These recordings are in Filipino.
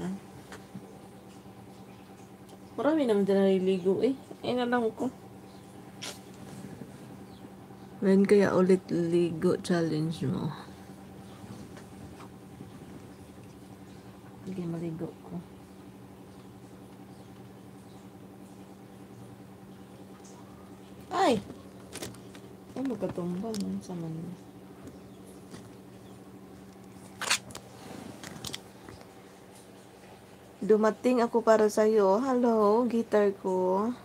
Ah. Marami naman dyan naliligo eh. Ayun na lang ko. When kaya ulit ligo challenge mo? Sige, maligo ko. Ay! Ay, magkatumba. Ano sa man? Dumating ako para sa'yo. Hello, guitar ko.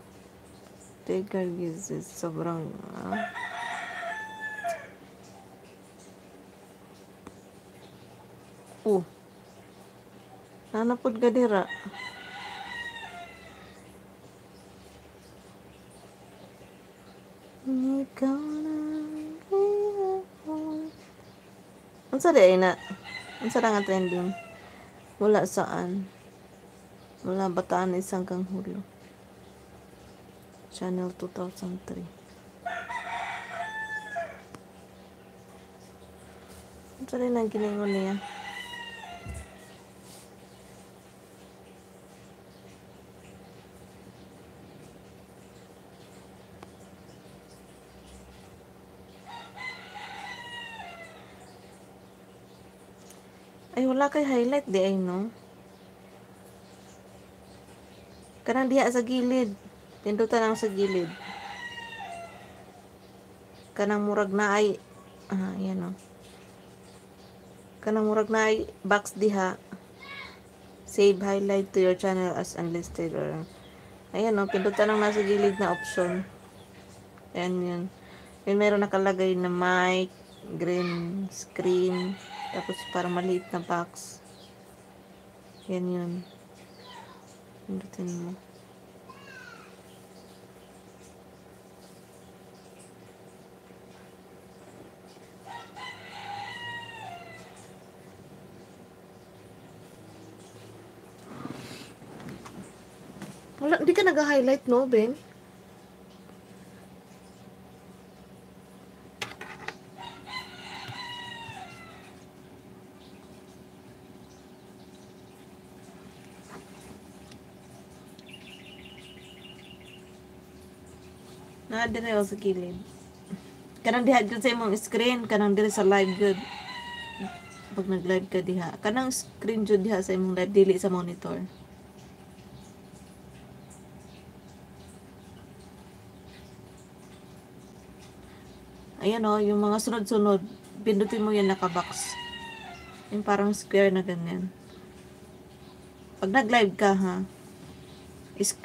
Teka, gisis. Sobrang... nanapod ka dira. Ikaw na ang sa day na. Ang sa nga trending. Mula saan? Mula Bataan isang kang hulo. Channel 2003. Ang sa day nang kiningon niya. Ay, wala kay highlight di ay, no? Kanang diha sa gilid. Pindutan lang sa gilid. Kanang murag na ay... yan, no? Kanang murag na ay box diha. Save highlight to your channel as unlisted. Or, ayan, no? Pindutan lang nasa gilid na option. Ayan, yun. Yun, meron nakalagay na mic, green screen, tapos parang maliit na box. Yan yun. Pindutin mo. Wala, hindi ka nag-highlight, no, Ben? Dire ako sa kilid. Kanang diha dyan sa imong screen, kanang dire sa live good. Pag nag-live ka diha. Kanang screen dyan diha sa imong live, dili sa monitor. Ayan o, yung mga sunod-sunod, pindutin mo yan naka-box. Yung parang square na ganyan. Pag nag-live ka ha,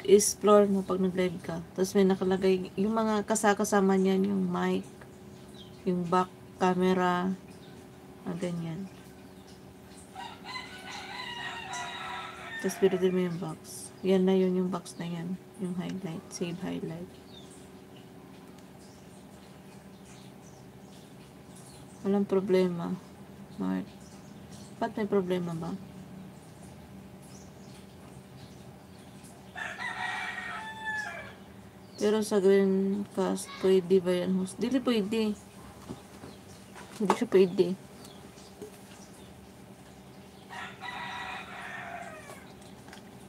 explore mo pag nag-live ka. Tapos may nakalagay, yung mga kasama niyan, yung mic, yung back camera, ganyan. Tapos pinutin mo yung box. Yan na yun, yung box na yan. Yung highlight, save highlight. Walang problema, Mark. Ba't may problema ba? Pero sa Greencast, pwede ba yan host? Dili pwede. Hindi siya pwede.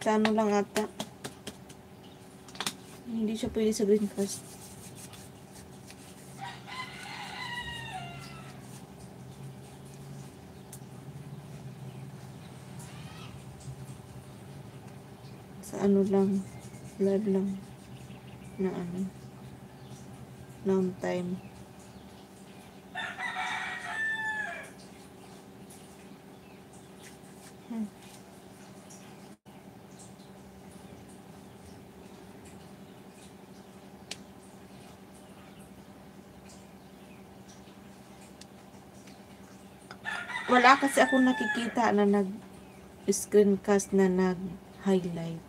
Sa ano lang ata. Hindi siya pwede sa Greencast. Sa ano lang. Live lang. Na ano. Long time. Wala kasi ako nakikita na nag-screencast na nag-highlight.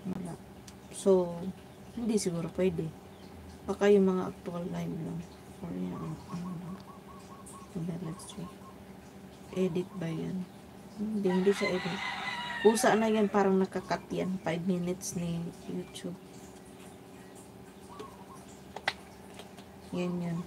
Wala. So, hindi siguro pwede. Baka yung mga actual live lang. Or yung let's check. Edit ba yan? Hindi siya edit. Pusa na yan, parang nakakat yan. 5 minutes ni YouTube. Yan yan.